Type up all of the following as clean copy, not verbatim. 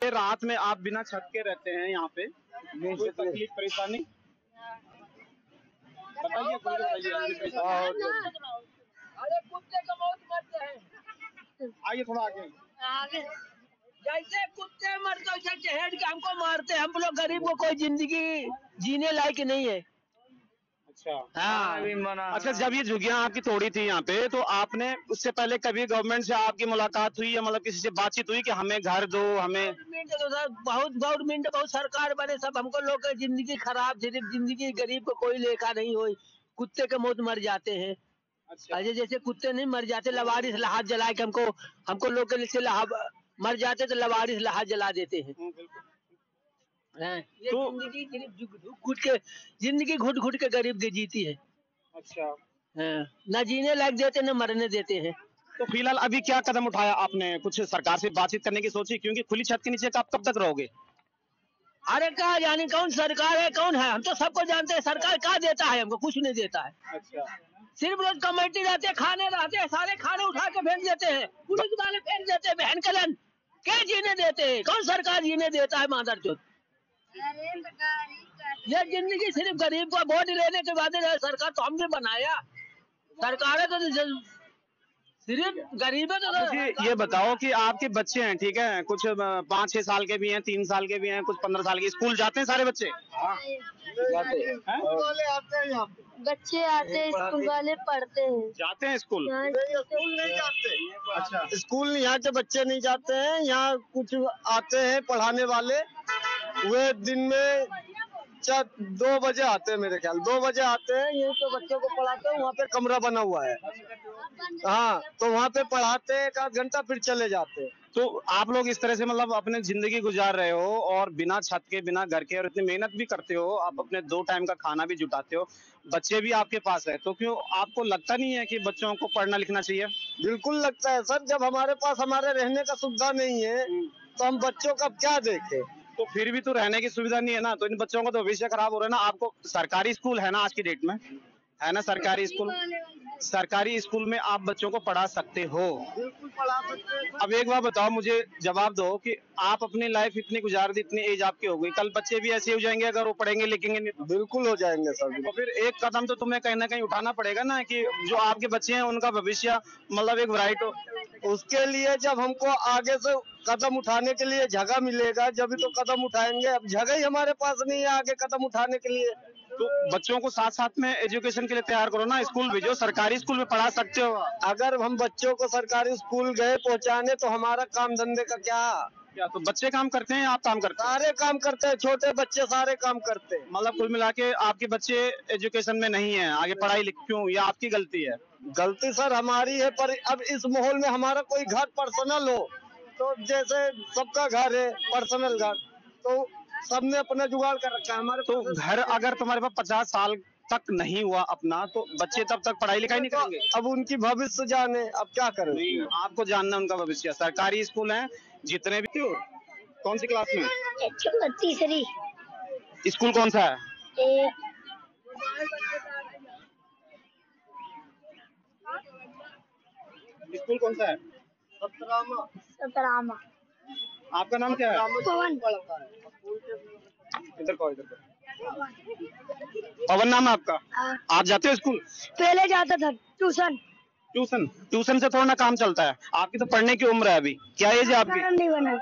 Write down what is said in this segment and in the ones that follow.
पे रात में आप बिना छत के रहते हैं यहाँ पे, कोई तकलीफ परेशानी बताइए, कोई बताइए। अरे कुत्ते का मौत मरते हैं, आइए थोड़ा आगे। जैसे कुत्ते मरते वैसे चहेट के हमको मारते हैं। हम लोग गरीब को कोई जिंदगी जीने लायक नहीं है। अच्छा हाँ, अच्छा, जब ये झुग्गियां आपकी तोड़ी थी यहाँ पे, तो आपने उससे पहले कभी गवर्नमेंट से आपकी मुलाकात हुई या मतलब किसी से बातचीत हुई कि हमें घर दो, हमें? गवर्नमेंट तो सर गवर्नमेंट बहुत सरकार बने, सब हमको लोग की जिंदगी खराब, सिर्फ जिंदगी गरीब को कोई लेखा नहीं हुई। कुत्ते के मौत मर जाते हैं। अच्छा अजय जैसे कुत्ते नहीं मर जाते, लवारिस लाश जला के हमको लोग के लिए मर जाते तो लवारिस लाश जला देते हैं। बिल्कुल। ये तो जिंदगी घुट घुट के गरीब की जीती है। अच्छा, न जीने लायक देते न मरने देते हैं। तो फिलहाल अभी क्या कदम उठाया आपने? कुछ सरकार से बातचीत करने की सोची? क्योंकि खुली छत के नीचे आप कब तक रहोगे? अरे कहा जाने कौन सरकार है कौन है, हम तो सबको जानते हैं। सरकार क्या देता है, हमको कुछ नहीं देता है। अच्छा, सिर्फ रोज कमेटी रहते, खाने रहते हैं, सारे खाने उठा के फेंक देते हैं, पुलिस वाले फेंक देते हैं। बहन कलन क्या जीने देते हैं? कौन सरकार जीने देता है? मादर चोद, ये जिंदगी सिर्फ गरीब को वोट लेने के बाद सरकार तो हमने बनाया। सरकार है तो सिर्फ गरीब है। तो मुझे ये बताओ कि आपके बच्चे हैं, ठीक है, कुछ 5-6 साल के भी हैं, 3 साल के भी हैं, कुछ 15 साल के, स्कूल जाते हैं सारे बच्चे? जाते हैं, बच्चे आते हैं, स्कूल वाले पढ़ते हैं। जाते हैं स्कूल? स्कूल नहीं जाते। अच्छा, स्कूल यहाँ के बच्चे नहीं जाते हैं। यहाँ कुछ आते हैं पढ़ाने वाले, वे दिन में 2 बजे आते हैं, मेरे ख्याल 2 बजे आते हैं। यहीं पे बच्चों को पढ़ाते हैं, वहाँ पे कमरा बना हुआ है। हाँ, तो वहाँ पे पढ़ाते हैं 1 आध घंटा, फिर चले जाते हैं। तो आप लोग इस तरह से मतलब अपने जिंदगी गुजार रहे हो और बिना छत के, बिना घर के, और इतनी मेहनत भी करते हो, आप अपने 2 टाइम का खाना भी जुटाते हो, बच्चे भी आपके पास है, तो क्यों आपको लगता नहीं है कि बच्चों को पढ़ना लिखना चाहिए? बिल्कुल लगता है सर, जब हमारे पास हमारे रहने का सुविधा नहीं है तो हम बच्चों का क्या देखें। तो फिर भी तो रहने की सुविधा नहीं है ना, तो इन बच्चों का तो भविष्य खराब हो रहा है ना। आपको सरकारी स्कूल है ना आज की डेट में, है ना सरकारी स्कूल? सरकारी स्कूल में आप बच्चों को पढ़ा सकते हो। बिल्कुल पढ़ा सकते हैं। अब एक बार बताओ, मुझे जवाब दो कि आप अपनी लाइफ इतनी गुजार दी, इतनी एज आपकी हो गई, कल बच्चे भी ऐसे हो जाएंगे अगर वो पढ़ेंगे लिखेंगे नहीं तो? बिल्कुल हो जाएंगे सर। तो फिर एक कदम तो तुम्हें कहीं ना कहीं उठाना पड़ेगा ना, कि जो आपके बच्चे हैं उनका भविष्य मतलब एक ब्राइट हो। उसके लिए जब हमको आगे से कदम उठाने के लिए जगह मिलेगा, जब तो कदम उठाएंगे। अब जगह ही हमारे पास नहीं है आगे कदम उठाने के लिए। तो बच्चों को साथ साथ में एजुकेशन के लिए तैयार करो ना, स्कूल भेजो, सरकारी स्कूल में पढ़ा सकते हो। अगर हम बच्चों को सरकारी स्कूल गए पहुंचाने तो हमारा काम धंधे का क्या? तो बच्चे काम करते हैं, आप काम करते हैं? सारे काम करते हैं, छोटे बच्चे सारे काम करते हैं। मतलब कुल मिला के आपके बच्चे एजुकेशन में नहीं है, आगे पढ़ाई लिख, क्यों, ये आपकी गलती है? गलती सर हमारी है, पर अब इस माहौल में हमारा कोई घर पर्सनल हो, तो जैसे सबका घर है पर्सनल घर, तो सबने अपना जुगाड़ कर रखा है। हमारे तो घर अगर तुम्हारे पास 50 साल तक नहीं हुआ अपना, तो बच्चे तब तक पढ़ाई लिखाई नहीं करेंगे? अब उनकी भविष्य जाने, अब क्या करें। आपको जानना उनका भविष्य। सरकारी स्कूल है जितने भी हो। कौन सी क्लास में? तीसरी। स्कूल कौन सा है? स्कूल कौन सा है? सतरामा। आपका नाम क्या है? पवन। इधर को, इधर को। पवन नाम है आपका? आप जाते हो स्कूल? पहले जाता था ट्यूशन। ट्यूशन से थोड़ा ना काम चलता है। आपकी तो पढ़ने की उम्र है अभी। क्या एज है आपकी? नहीं बना।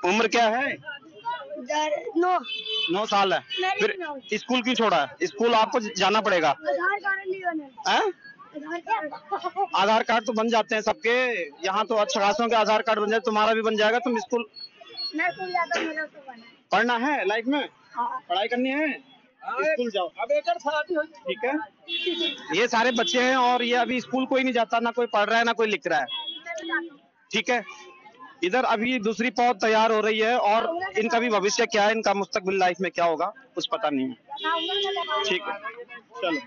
उम्र क्या है? 9 साल है। फिर स्कूल क्यों छोड़ा है? स्कूल आपको जाना पड़ेगा। आधार कार्ड नहीं बना। आधार कार्ड तो बन जाते हैं सबके, यहाँ तो अच्छा खासों के आधार कार्ड बन जाए, तुम्हारा भी बन जाएगा। तुम स्कूल पढ़ना है लाइफ में? पढ़ाई करनी है, स्कूल जाओ। ठीक है, ये सारे बच्चे हैं और ये अभी स्कूल कोई नहीं जाता, ना कोई पढ़ रहा है ना कोई लिख रहा है। ठीक है, इधर अभी दूसरी पौध तैयार हो रही है और इनका भी भविष्य क्या है, इनका मुस्तकबिल लाइफ में क्या होगा कुछ पता नहीं है। ठीक है, चलो।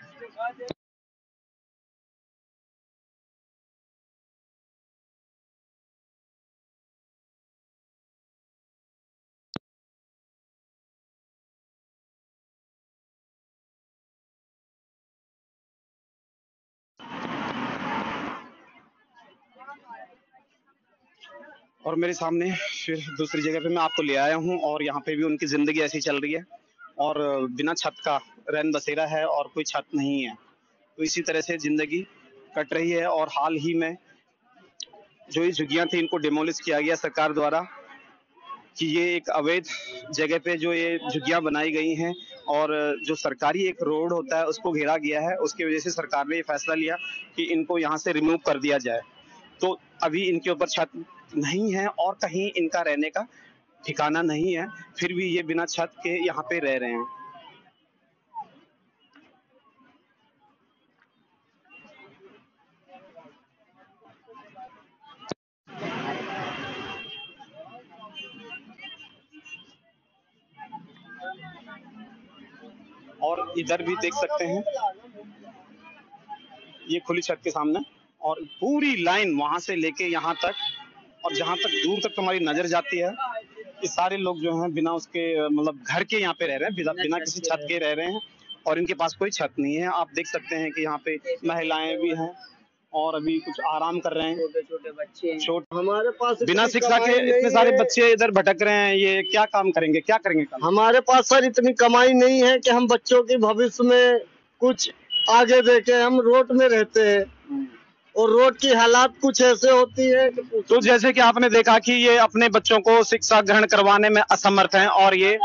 और मेरे सामने फिर दूसरी जगह पे मैं आपको ले आया हूँ और यहाँ पे भी उनकी जिंदगी ऐसी चल रही है और बिना छत का रैन बसेरा है और कोई छत नहीं है। तो इसी तरह से जिंदगी कट रही है। और हाल ही में जो ये झुग्गियां थी इनको डिमोलिश किया गया सरकार द्वारा कि ये एक अवैध जगह पे जो ये झुग्गियां बनाई गई हैं और जो सरकारी एक रोड होता है उसको घेरा गया है। उसकी वजह से सरकार ने ये फैसला लिया कि इनको यहाँ से रिमूव कर दिया जाए। तो अभी इनके ऊपर छत नहीं है और कहीं इनका रहने का ठिकाना नहीं है, फिर भी ये बिना छत के यहाँ पे रह रहे हैं। और इधर भी देख सकते हैं ये खुली छत के सामने और पूरी लाइन वहां से लेके यहाँ तक और जहां तक दूर तक हमारी नजर जाती है ये सारे लोग जो हैं बिना उसके मतलब घर के यहाँ पे रह रहे हैं, बिना किसी छत के रह रहे हैं और इनके पास कोई छत नहीं है। आप देख सकते हैं कि यहाँ पे महिलाएं भी हैं और अभी कुछ आराम कर रहे हैं। छोटे बच्चे हमारे पास बिना शिक्षा के इतने सारे बच्चे इधर भटक रहे हैं, ये क्या काम करेंगे, क्या करेंगे काम? हमारे पास सर इतनी कमाई नहीं है कि हम बच्चों के भविष्य में कुछ आगे देखें। हम रोड में रहते हैं और रोड की हालात कुछ ऐसे होती है कि तो जैसे कि आपने देखा कि ये अपने बच्चों को शिक्षा ग्रहण करवाने में असमर्थ हैं और ये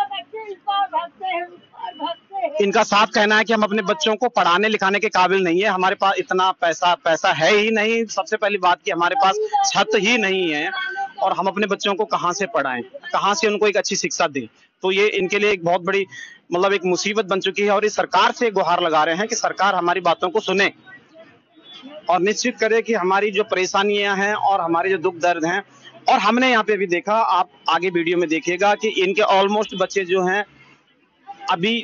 इनका साफ कहना है कि हम अपने बच्चों को पढ़ाने लिखाने के काबिल नहीं है, हमारे पास इतना पैसा है ही नहीं। सबसे पहली बात कि हमारे पास छत ही नहीं है और हम अपने बच्चों को कहाँ से पढ़ाएं, कहाँ से उनको एक अच्छी शिक्षा दें। तो ये इनके लिए एक बहुत बड़ी मतलब एक मुसीबत बन चुकी है और इस सरकार से गुहार लगा रहे हैं कि सरकार हमारी बातों को सुने और निश्चित करे कि हमारी जो परेशानियां हैं और हमारे जो दुख दर्द हैं। और हमने यहाँ पे भी देखा, आप आगे वीडियो में देखिएगा कि इनके ऑलमोस्ट बच्चे जो हैं अभी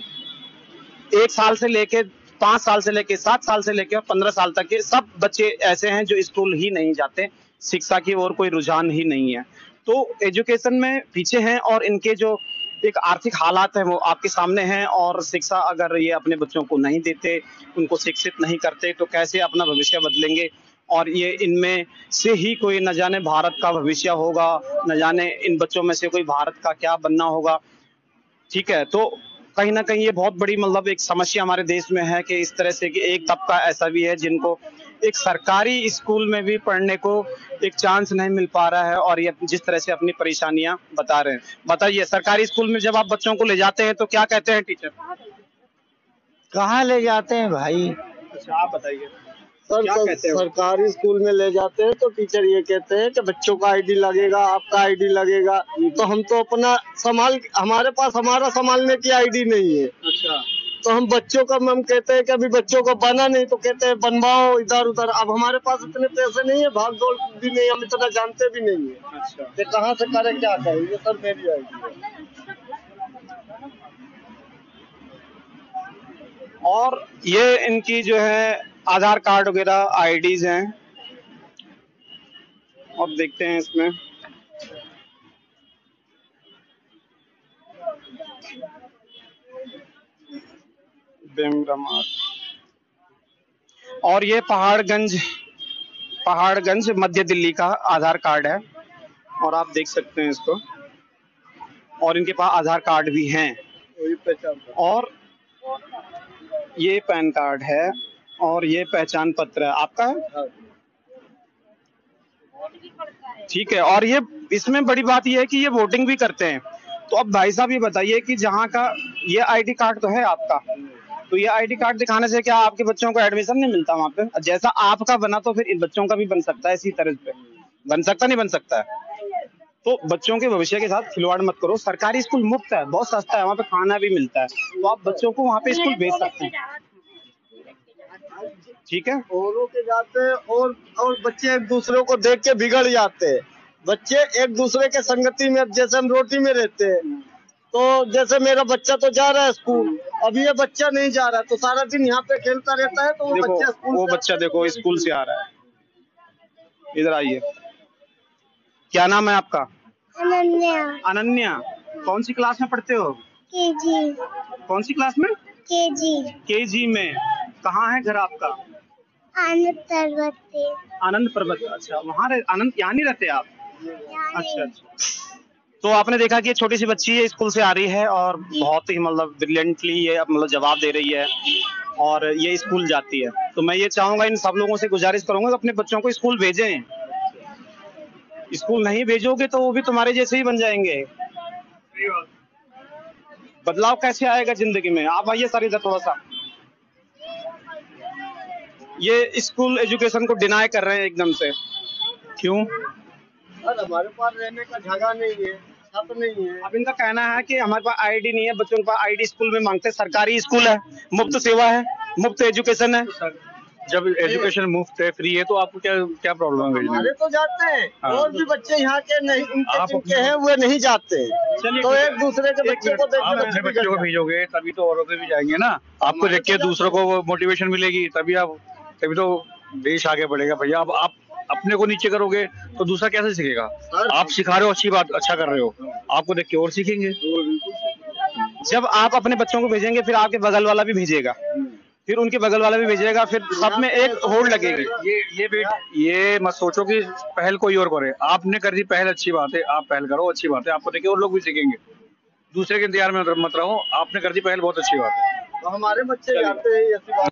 1 साल से लेके 5 साल से लेके 7 साल से लेके 15 साल तक के सब बच्चे ऐसे हैं जो स्कूल ही नहीं जाते, शिक्षा की ओर कोई रुझान ही नहीं है। तो एजुकेशन में पीछे हैं और इनके जो एक आर्थिक हालात है वो आपके सामने हैं। और शिक्षा अगर ये अपने बच्चों को नहीं देते, उनको शिक्षित नहीं करते तो कैसे अपना भविष्य बदलेंगे। और ये इनमें से ही कोई न जाने भारत का भविष्य होगा, न जाने इन बच्चों में से कोई भारत का क्या बनना होगा। ठीक है, तो कहीं ना कहीं ये बहुत बड़ी मतलब एक समस्या हमारे देश में है कि इस तरह से कि एक तबका ऐसा भी है जिनको एक सरकारी स्कूल में भी पढ़ने को एक चांस नहीं मिल पा रहा है और ये जिस तरह से अपनी परेशानियां बता रहे हैं। बताइए, सरकारी स्कूल में जब आप बच्चों को ले जाते हैं तो क्या कहते हैं टीचर? कहाँ ले जाते हैं भाई? अच्छा, आप बताइए सर, क्या कहते हैं? सरकारी स्कूल में ले जाते हैं तो टीचर ये कहते हैं कि बच्चों का आईडी लगेगा, आपका आईडी लगेगा। तो हम तो अपना हमारे पास हमारा संभालने की आईडी नहीं है। अच्छा, तो हम बच्चों का हम कहते हैं कि अभी बच्चों को बना नहीं तो कहते हैं बनवाओ इधर उधर। अब हमारे पास इतने पैसे नहीं है, भाग दौड़ भी नहीं, हम इतना जानते भी नहीं है। अच्छा, तो कहाँ से करें, क्या करें? ये सर मेरी आईडी है। और ये इनकी जो है आधार कार्ड वगैरह आईडीज हैं और देखते हैं इसमें और ये पहाड़गंज मध्य दिल्ली का आधार कार्ड है और आप देख सकते हैं इसको। और इनके पास आधार कार्ड भी हैं और ये पैन कार्ड है और ये पहचान पत्र है आपका है। ठीक है, और ये इसमें बड़ी बात ये है कि ये वोटिंग भी करते हैं। तो अब भाई साहब ये बताइए कि जहाँ का ये आईडी कार्ड तो है आपका, तो ये आईडी कार्ड दिखाने से क्या आपके बच्चों को एडमिशन नहीं मिलता वहाँ पे? जैसा आपका बना तो फिर इन बच्चों का भी बन सकता है, इसी तरह पे बन सकता नहीं बन सकता है? तो बच्चों के भविष्य के साथ खिलवाड़ मत करो। सरकारी स्कूल मुफ्त है, बहुत सस्ता है, वहाँ पे खाना भी मिलता है, तो आप बच्चों को वहाँ पे स्कूल भेज सकते हैं। ठीक है, औरों के जाते हैं और बच्चे एक दूसरे को देख के बिगड़ जाते हैं। बच्चे एक दूसरे के संगति में, जैसे हम रोटी में रहते हैं तो जैसे मेरा बच्चा तो जा रहा है स्कूल, अब ये बच्चा नहीं जा रहा तो सारा दिन यहाँ पे खेलता रहता है। तो वो बच्चा देखो स्कूल से आ रहा है, इधर आइए। क्या नाम है आपका? अनन्या। अनन्या, कौन सी क्लास में पढ़ते हो? केजी। कौन सी क्लास में? केजी। केजी में। कहाँ है घर आपका? आनंद पर्वत। आनंद पर्वत। अच्छा, वहाँ आनंद यहाँ नहीं रहते आप? अच्छा अच्छा। तो आपने देखा कि ये छोटी सी बच्ची है, स्कूल से आ रही है और बहुत ही मतलब ब्रिलियंटली ये मतलब जवाब दे रही है और ये स्कूल जाती है। तो मैं ये चाहूंगा, इन सब लोगों से गुजारिश करूंगा कि अपने बच्चों को स्कूल भेजें। स्कूल नहीं भेजोगे तो वो भी तुम्हारे जैसे ही बन जाएंगे। बदलाव कैसे आएगा जिंदगी में? आप आइए सर इधर थोड़ा सा। ये स्कूल एजुकेशन को डिनाई कर रहे हैं एकदम से, क्यों? सर हमारे पास रहने का जगह नहीं है, छत नहीं है। अब इनका कहना है कि हमारे पास आईडी नहीं है, बच्चों के पास आईडी स्कूल में मांगते हैं। सरकारी स्कूल है, मुफ्त सेवा है, मुफ्त एजुकेशन है। जब एजुकेशन मुफ्त है, फ्री है, तो आपको क्या क्या प्रॉब्लम है भेजने में? हमारे तो जाते हैं हाँ। और भी बच्चे यहाँ के नहीं, आप इनके हैं वो नहीं जाते हैं। चलिए, तो एक दूसरे के बच्चों को देख आप के अपने बच्चे बच्चों को भी भेजोगे तभी तो औरों के भी जाएंगे ना। आपको देख के दूसरों को मोटिवेशन मिलेगी, तभी तो देश आगे बढ़ेगा भैया। अब आप अपने को नीचे करोगे तो दूसरा कैसे सीखेगा? आप सिखा रहे हो, अच्छी बात, अच्छा कर रहे हो, आपको देख के और सीखेंगे। जब आप अपने बच्चों को भेजेंगे फिर आपके बगल वाला भी भेजेगा, फिर उनके बगल वाला भी भेजेगा, फिर सब में एक होड़ लगेगी। ये मत सोचो कि पहल कोई और करे। आपने कर दी पहल, अच्छी बात है, आप पहल करो, अच्छी बात है, आपको देख के और लोग भी सीखेंगे। दूसरे के इंतजार में मत रहो, आपने कर दी पहल, बहुत अच्छी बात है। तो हमारे बच्चे जाते हैं, ऐसी बात